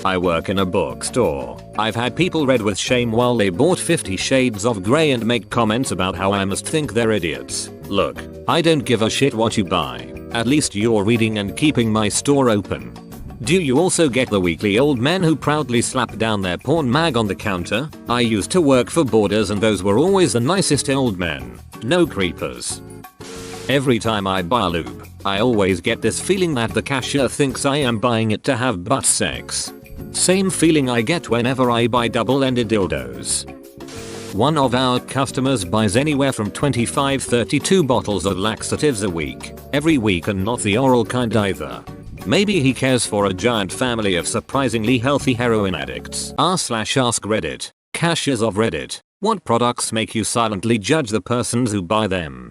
I work in a bookstore. I've had people read with shame while they bought 50 Shades of Grey and make comments about how I must think they're idiots. Look, I don't give a shit what you buy. At least you're reading and keeping my store open. Do you also get the weekly old men who proudly slap down their porn mag on the counter? I used to work for Borders and those were always the nicest old men. No creepers. Every time I buy lube, I always get this feeling that the cashier thinks I am buying it to have butt sex. Same feeling I get whenever I buy double-ended dildos. One of our customers buys anywhere from 25-32 bottles of laxatives a week, every week, and not the oral kind either. Maybe he cares for a giant family of surprisingly healthy heroin addicts. r/AskReddit. Cashiers of Reddit. What products make you silently judge the persons who buy them?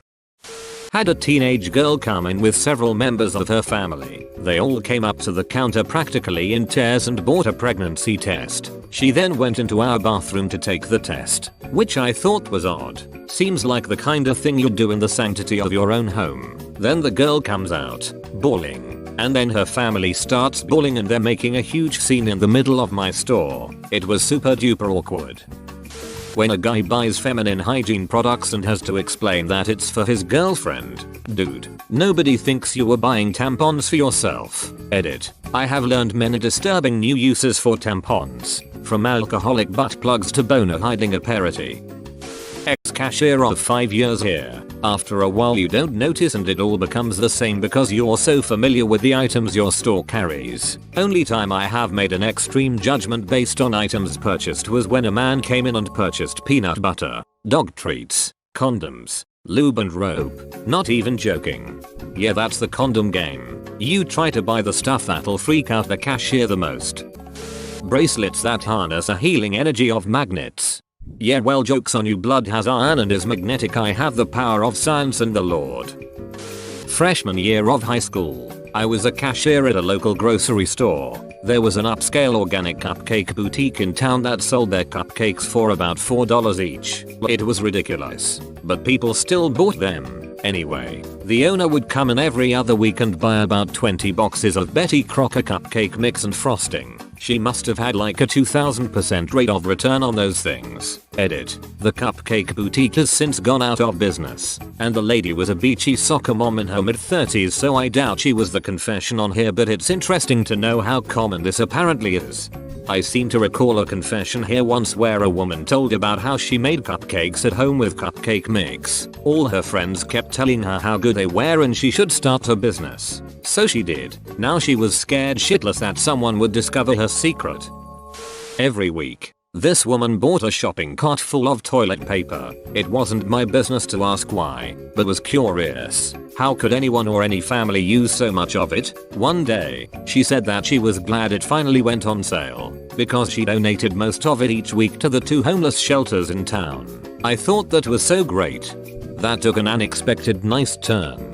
Had a teenage girl come in with several members of her family. They all came up to the counter practically in tears and bought a pregnancy test. She then went into our bathroom to take the test, which I thought was odd. Seems like the kind of thing you'd do in the sanctity of your own home. Then the girl comes out, bawling, and then her family starts bawling and they're making a huge scene in the middle of my store. It was super duper awkward. When a guy buys feminine hygiene products and has to explain that it's for his girlfriend. Dude, nobody thinks you were buying tampons for yourself. Edit. I have learned many disturbing new uses for tampons. From alcoholic butt plugs to boner hiding apparity. Ex-cashier of 5 years here. After a while you don't notice and it all becomes the same because you're so familiar with the items your store carries. Only time I have made an extreme judgment based on items purchased was when a man came in and purchased peanut butter, dog treats, condoms, lube and rope. Not even joking. Yeah, that's the condom game. You try to buy the stuff that'll freak out the cashier the most. Bracelets that harness a healing energy of magnets. Yeah, well, jokes on you, blood has iron and is magnetic. I have the power of science and the Lord. Freshman year of high school, I was a cashier at a local grocery store. There was an upscale organic cupcake boutique in town that sold their cupcakes for about $4 each. It was ridiculous, but people still bought them. Anyway, the owner would come in every other week and buy about 20 boxes of Betty Crocker cupcake mix and frosting. She must have had like a 2000% rate of return on those things. Edit. The cupcake boutique has since gone out of business, and the lady was a beachy soccer mom in her mid-30s, so I doubt she was the confession on here, but it's interesting to know how common this apparently is. I seem to recall a confession here once where a woman told about how she made cupcakes at home with cupcake mix. All her friends kept telling her how good they were and she should start a business. So she did. Now she was scared shitless that someone would discover her secret. Every week, this woman bought a shopping cart full of toilet paper. It wasn't my business to ask why, but was curious. How could anyone or any family use so much of it? One day, she said that she was glad it finally went on sale, because she donated most of it each week to the 2 homeless shelters in town. I thought that was so great. That took an unexpected nice turn.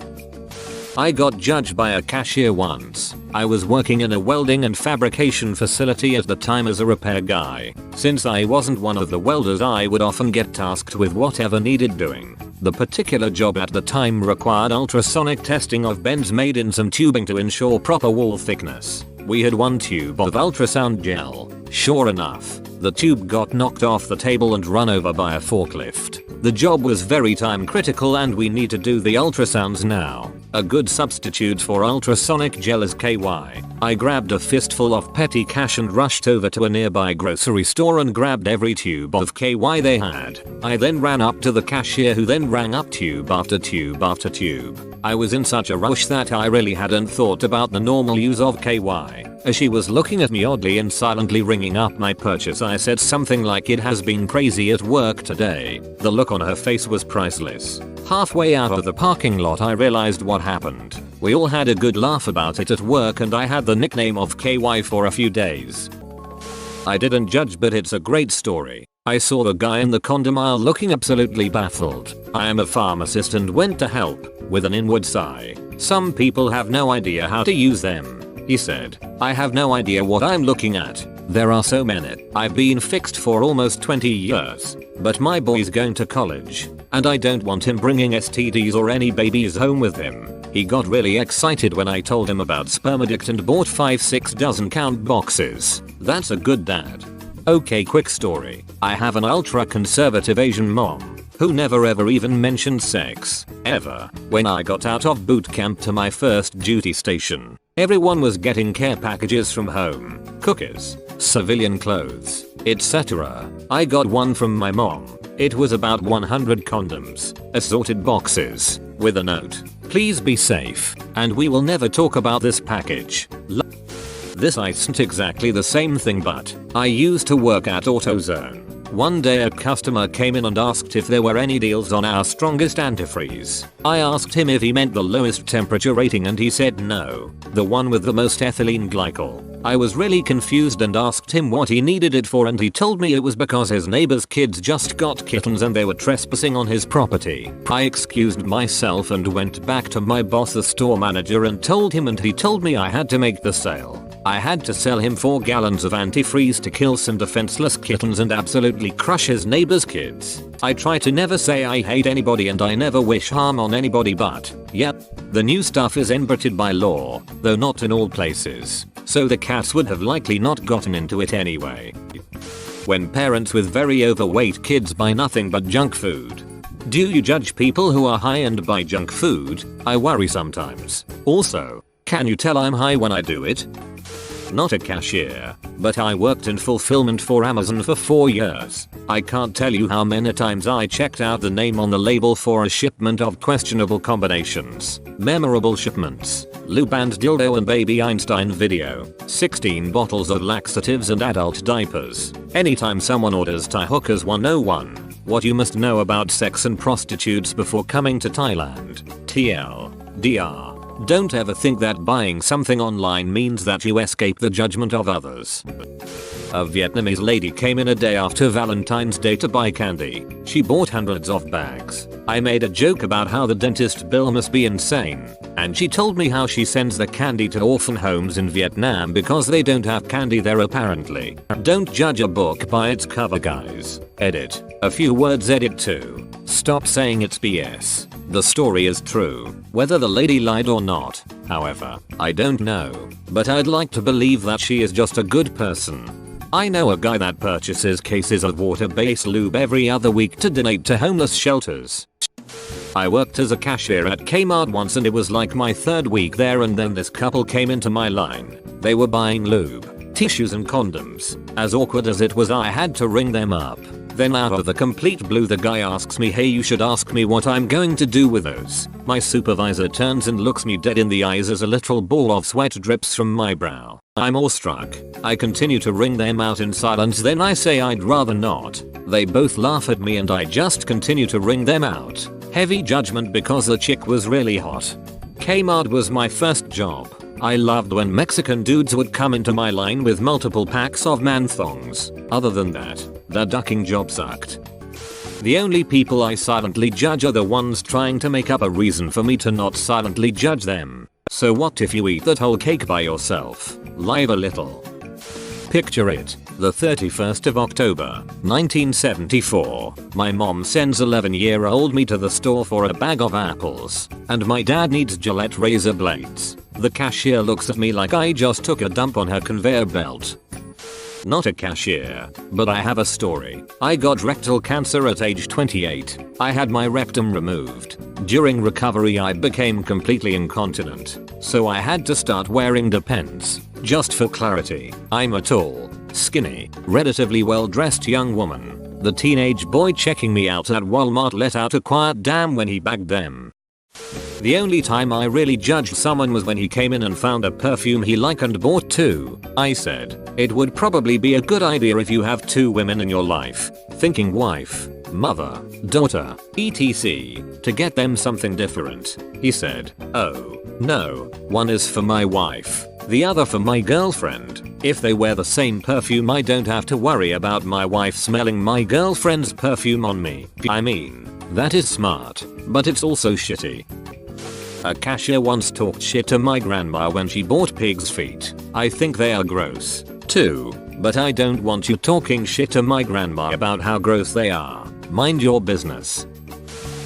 I got judged by a cashier once. I was working in a welding and fabrication facility at the time as a repair guy. Since I wasn't one of the welders, I would often get tasked with whatever needed doing. The particular job at the time required ultrasonic testing of bends made in some tubing to ensure proper wall thickness. We had 1 tube of ultrasound gel. Sure enough, the tube got knocked off the table and run over by a forklift. The job was very time critical and we need to do the ultrasounds now. A good substitute for ultrasonic gel is KY. I grabbed a fistful of petty cash and rushed over to a nearby grocery store and grabbed every tube of KY they had. I then ran up to the cashier, who then rang up tube after tube after tube. I was in such a rush that I really hadn't thought about the normal use of KY. As she was looking at me oddly and silently ringing up my purchase, I said something like, "It has been crazy at work today." The look on her face was priceless. Halfway out of the parking lot, I realized what happened. We all had a good laugh about it at work and I had the nickname of KY for a few days. I didn't judge, but it's a great story. I saw the guy in the condom aisle looking absolutely baffled. I am a pharmacist and went to help, with an inward sigh. "Some people have no idea how to use them," he said. "I have no idea what I'm looking at. There are so many. I've been fixed for almost 20 years, but my boy's going to college, and I don't want him bringing STDs or any babies home with him. He got really excited when I told him about spermadict and bought 5-6 doesn't count boxes. That's a good dad. Okay, quick story. I have an ultra conservative Asian mom who never ever even mentioned sex, ever. When I got out of boot camp to my first duty station, everyone was getting care packages from home, cookies, civilian clothes, etc. I got one from my mom. It was about 100 condoms, assorted boxes, with a note. Please be safe, and we will never talk about this package. This isn't exactly the same thing, but I used to work at AutoZone. One day a customer came in and asked if there were any deals on our strongest antifreeze. I asked him if he meant the lowest temperature rating and he said no, the one with the most ethylene glycol. I was really confused and asked him what he needed it for, and he told me it was because his neighbor's kids just got kittens and they were trespassing on his property. I excused myself and went back to my boss, the store manager, and told him, and he told me I had to make the sale. I had to sell him 4 gallons of antifreeze to kill some defenseless kittens and absolutely crush his neighbor's kids. I try to never say I hate anybody and I never wish harm on anybody, but yep, the new stuff is embarrassed by law, though not in all places, so the cats would have likely not gotten into it anyway. When parents with very overweight kids buy nothing but junk food. Do you judge people who are high and buy junk food? I worry sometimes. Also, can you tell I'm high when I do it? Not a cashier, but I worked in fulfillment for Amazon for 4 years. I can't tell you how many times I checked out the name on the label for a shipment of questionable combinations. Memorable shipments: lube and dildo and baby Einstein video, 16 bottles of laxatives and adult diapers. Anytime someone orders Thai hookers 101, what you must know about sex and prostitutes before coming to Thailand. TLDR. Don't ever think that buying something online means that you escape the judgment of others. A Vietnamese lady came in a day after Valentine's Day to buy candy. She bought hundreds of bags. I made a joke about how the dentist bill must be insane, and she told me how she sends the candy to orphan homes in Vietnam because they don't have candy there apparently. Don't judge a book by its cover, guys. Edit. A few words, edit 2. Stop saying it's BS. The story is true, whether the lady lied or not. However, I don't know, but I'd like to believe that she is just a good person. I know a guy that purchases cases of water-based lube every other week to donate to homeless shelters. I worked as a cashier at Kmart once and it was like my 3rd week there, and then this couple came into my line. They were buying lube, tissues and condoms. As awkward as it was, I had to ring them up. Then out of the complete blue the guy asks me, "Hey, you should ask me what I'm going to do with those." My supervisor turns and looks me dead in the eyes as a literal ball of sweat drips from my brow. I'm awestruck. I continue to ring them out in silence, then I say I'd rather not. They both laugh at me and I just continue to ring them out. Heavy judgment because the chick was really hot. Kmart was my first job. I loved when Mexican dudes would come into my line with multiple packs of man thongs. Other than that, the ducking job sucked. The only people I silently judge are the ones trying to make up a reason for me to not silently judge them. So what if you eat that whole cake by yourself? Live a little. Picture it. The 31st of October, 1974. My mom sends 11-year-old me to the store for a bag of apples, and my dad needs Gillette razor blades. The cashier looks at me like I just took a dump on her conveyor belt. Not a cashier, but I have a story. I got rectal cancer at age 28. I had my rectum removed. During recovery I became completely incontinent, so I had to start wearing Depends. Just for clarity, I'm a tall, skinny, relatively well-dressed young woman. The teenage boy checking me out at Walmart let out a quiet damn when he bagged them. The only time I really judged someone was when he came in and found a perfume he liked and bought 2. I said, "It would probably be a good idea if you have 2 women in your life," thinking wife, mother, daughter, etc., to get them something different. He said, "Oh, no, one is for my wife, the other for my girlfriend. If they wear the same perfume I don't have to worry about my wife smelling my girlfriend's perfume on me." I mean, that is smart, but it's also shitty. A cashier once talked shit to my grandma when she bought pig's feet. I think they are gross, too, but I don't want you talking shit to my grandma about how gross they are. Mind your business.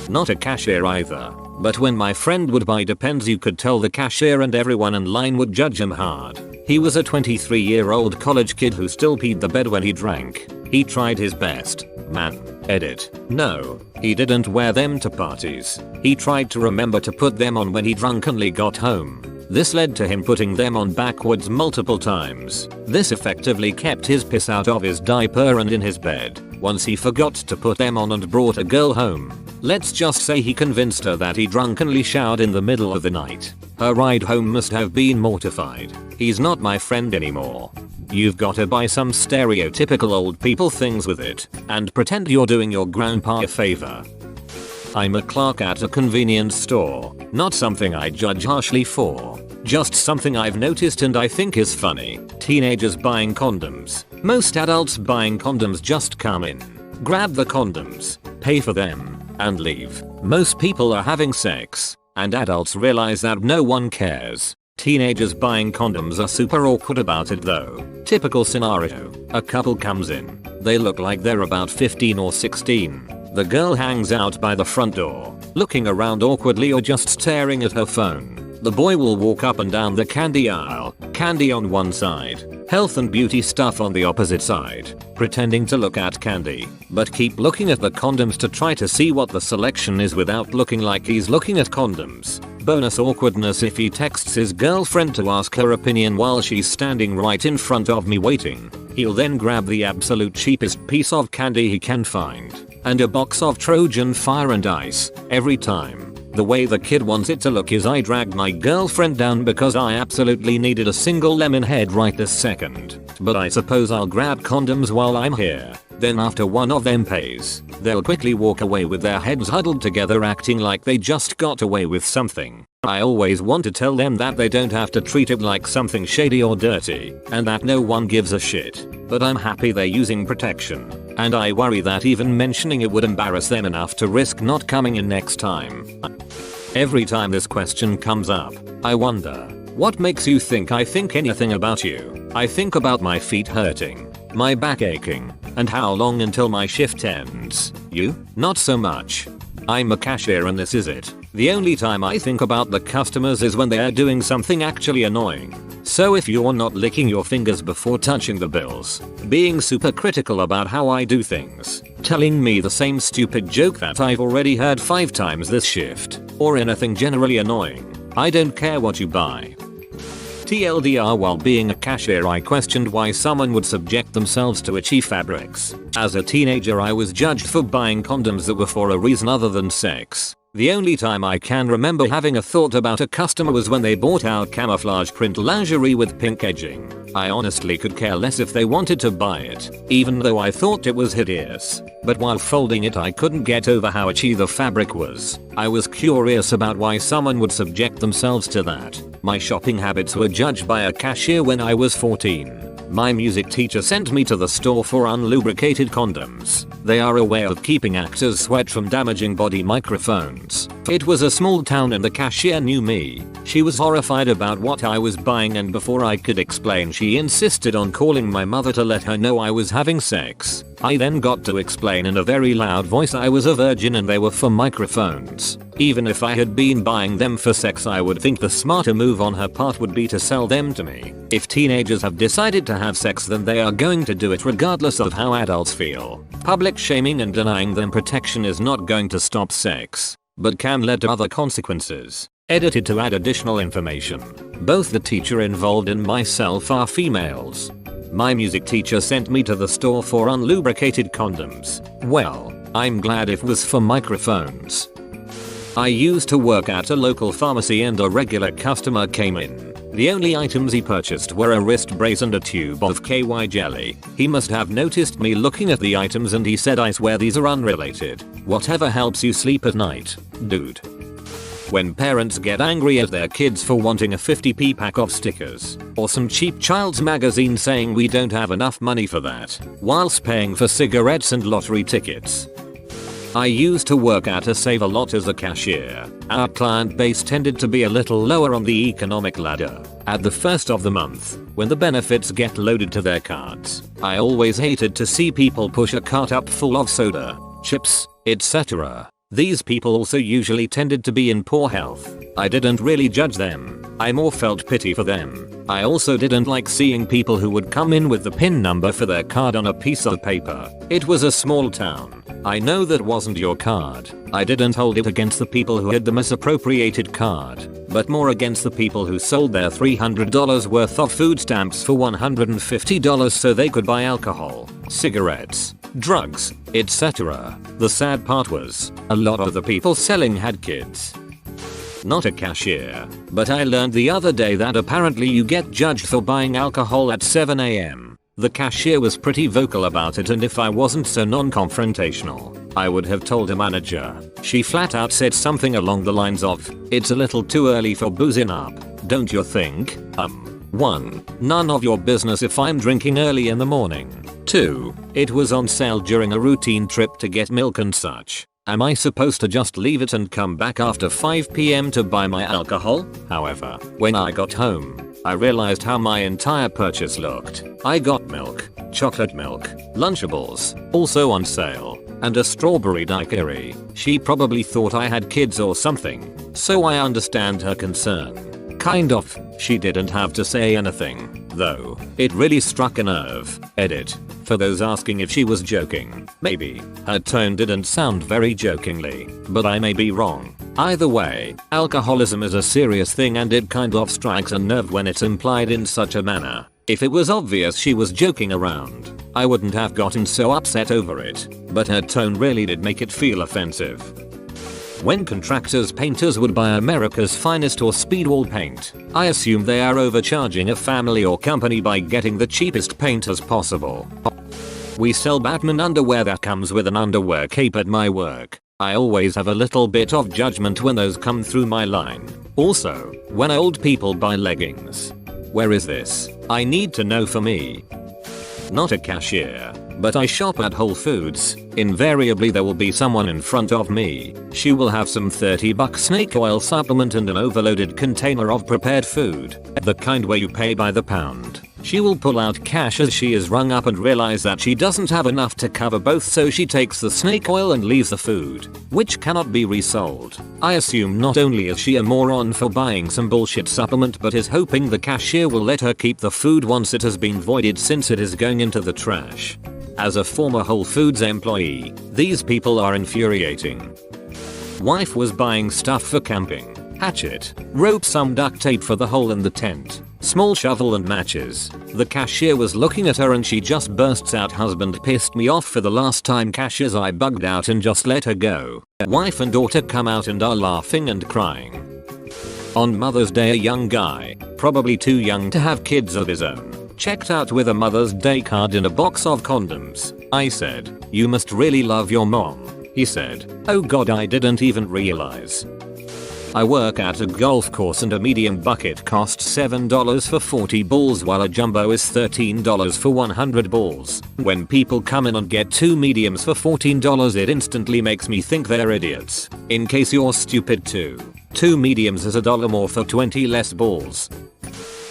Not a cashier either, But when my friend would buy Depends, you could tell the cashier and everyone in line would judge him hard. He was a 23-year-old college kid who still peed the bed when he drank. He tried his best. Man. Edit. No, he didn't wear them to parties. He tried to remember to put them on when he drunkenly got home. This led to him putting them on backwards multiple times. This effectively kept his piss out of his diaper and in his bed. Once he forgot to put them on and brought a girl home. Let's just say he convinced her that he drunkenly showered in the middle of the night. Her ride home must have been mortified. He's not my friend anymore. You've gotta buy some stereotypical old people things with it and pretend you're doing your grandpa a favor. I'm a clerk at a convenience store. Not something I judge harshly for. Just something I've noticed and I think is funny. Teenagers buying condoms. Most adults buying condoms just come in, grab the condoms, pay for them, and leave. Most people are having sex, and adults realize that no one cares. Teenagers buying condoms are super awkward about it though. Typical scenario. A couple comes in. They look like they're about 15 or 16. The girl hangs out by the front door, looking around awkwardly or just staring at her phone. The boy will walk up and down the candy aisle, candy on one side, health and beauty stuff on the opposite side, pretending to look at candy, but keep looking at the condoms to try to see what the selection is without looking like he's looking at condoms. Bonus awkwardness if he texts his girlfriend to ask her opinion while she's standing right in front of me waiting. He'll then grab the absolute cheapest piece of candy he can find, and a box of Trojan fire and ice, every time. The way the kid wants it to look is I dragged my girlfriend down because I absolutely needed a single lemon head right this second. But I suppose I'll grab condoms while I'm here. Then after one of them pays, they'll quickly walk away with their heads huddled together acting like they just got away with something. I always want to tell them that they don't have to treat it like something shady or dirty, and that no one gives a shit. But I'm happy they're using protection. And I worry that even mentioning it would embarrass them enough to risk not coming in next time. Every time this question comes up, I wonder, what makes you think I think anything about you? I think about my feet hurting, my back aching, and how long until my shift ends. You? Not so much. I'm a cashier and this is it. The only time I think about the customers is when they are doing something actually annoying. So if you're not licking your fingers before touching the bills, being super critical about how I do things, telling me the same stupid joke that I've already heard 5 times this shift, or anything generally annoying, I don't care what you buy. TLDR, while being a cashier I questioned why someone would subject themselves to itchy fabrics. As a teenager I was judged for buying condoms that were for a reason other than sex. The only time I can remember having a thought about a customer was when they bought out camouflage print lingerie with pink edging. I honestly could care less if they wanted to buy it, even though I thought it was hideous. But while folding it I couldn't get over how itchy the fabric was. I was curious about why someone would subject themselves to that. My shopping habits were judged by a cashier when I was 14. My music teacher sent me to the store for unlubricated condoms. They are a way of keeping actors' sweat from damaging body microphones. It was a small town and the cashier knew me. She was horrified about what I was buying and before I could explain she insisted on calling my mother to let her know I was having sex. I then got to explain in a very loud voice I was a virgin and they were for microphones. Even if I had been buying them for sex I would think the smarter move on her part would be to sell them to me. If teenagers have decided to have sex then they are going to do it regardless of how adults feel. Public shaming and denying them protection is not going to stop sex, but can lead to other consequences. Edited to add additional information. Both the teacher involved and myself are females. My music teacher sent me to the store for unlubricated condoms. Well, I'm glad it was for microphones. I used to work at a local pharmacy and a regular customer came in. The only items he purchased were a wrist brace and a tube of KY jelly. He must have noticed me looking at the items and he said, "I swear these are unrelated. Whatever helps you sleep at night, dude." When parents get angry at their kids for wanting a 50p pack of stickers, or some cheap child's magazine saying we don't have enough money for that, whilst paying for cigarettes and lottery tickets. I used to work at a Save-A-Lot as a cashier. Our client base tended to be a little lower on the economic ladder. At the first of the month, when the benefits get loaded to their cards, I always hated to see people push a cart up full of soda, chips, etc. These people also usually tended to be in poor health. I didn't really judge them. I more felt pity for them. I also didn't like seeing people who would come in with the PIN number for their card on a piece of paper. It was a small town. I know that wasn't your card. I didn't hold it against the people who had the misappropriated card, but more against the people who sold their $300 worth of food stamps for $150 so they could buy alcohol, cigarettes, drugs, etc. The sad part was, a lot of the people selling had kids. Not a cashier, but I learned the other day that apparently you get judged for buying alcohol at 7 AM. The cashier was pretty vocal about it, and if I wasn't so non-confrontational, I would have told a manager. She flat out said something along the lines of, "It's a little too early for boozing up, don't you think?" 1. None of your business if I'm drinking early in the morning. 2. It was on sale during a routine trip to get milk and such. Am I supposed to just leave it and come back after 5 PM to buy my alcohol? However, when I got home, I realized how my entire purchase looked. I got milk, chocolate milk, Lunchables, also on sale, and a strawberry daiquiri. She probably thought I had kids or something, so I understand her concern. Kind of. She didn't have to say anything, though. It really struck a nerve. Edit. For those asking if she was joking, maybe. Her tone didn't sound very jokingly, but I may be wrong. Either way, alcoholism is a serious thing, and it kind of strikes a nerve when it's implied in such a manner. If it was obvious she was joking around, I wouldn't have gotten so upset over it, but her tone really did make it feel offensive. When contractors painters would buy America's Finest or Speedwall paint, I assume they are overcharging a family or company by getting the cheapest paint as possible. We sell Batman underwear that comes with an underwear cape at my work. I always have a little bit of judgment when those come through my line. Also, when old people buy leggings. Where is this? I need to know for me. Not a cashier, but I shop at Whole Foods. Invariably there will be someone in front of me. She will have some $30 snake oil supplement and an overloaded container of prepared food, the kind where you pay by the pound. She will pull out cash as she is rung up and realize that she doesn't have enough to cover both, so she takes the snake oil and leaves the food, which cannot be resold. I assume not only is she a moron for buying some bullshit supplement, but is hoping the cashier will let her keep the food once it has been voided, since it is going into the trash. As a former Whole Foods employee, these people are infuriating. Wife was buying stuff for camping. Hatchet, rope, some duct tape for the hole in the tent, small shovel and matches. The cashier was looking at her and she just bursts out, "Husband pissed me off for the last time, cashiers, I bugged out and just let her go." Wife and daughter come out and are laughing and crying. On Mother's Day, a young guy, probably too young to have kids of his own, checked out with a Mother's Day card in a box of condoms. I said, "You must really love your mom." He said, "Oh god, I didn't even realize." I work at a golf course and a medium bucket costs $7 for 40 balls while a jumbo is $13 for 100 balls. When people come in and get 2 mediums for $14, it instantly makes me think they're idiots. In case you're stupid too. 2 mediums is $1 more for 20 less balls.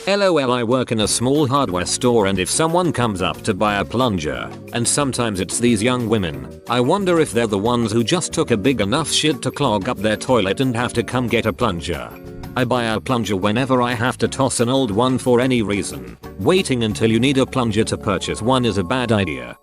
LOL, I work in a small hardware store, and if someone comes up to buy a plunger, and sometimes it's these young women, I wonder if they're the ones who just took a big enough shit to clog up their toilet and have to come get a plunger. I buy a plunger whenever I have to toss an old one for any reason. Waiting until you need a plunger to purchase one is a bad idea.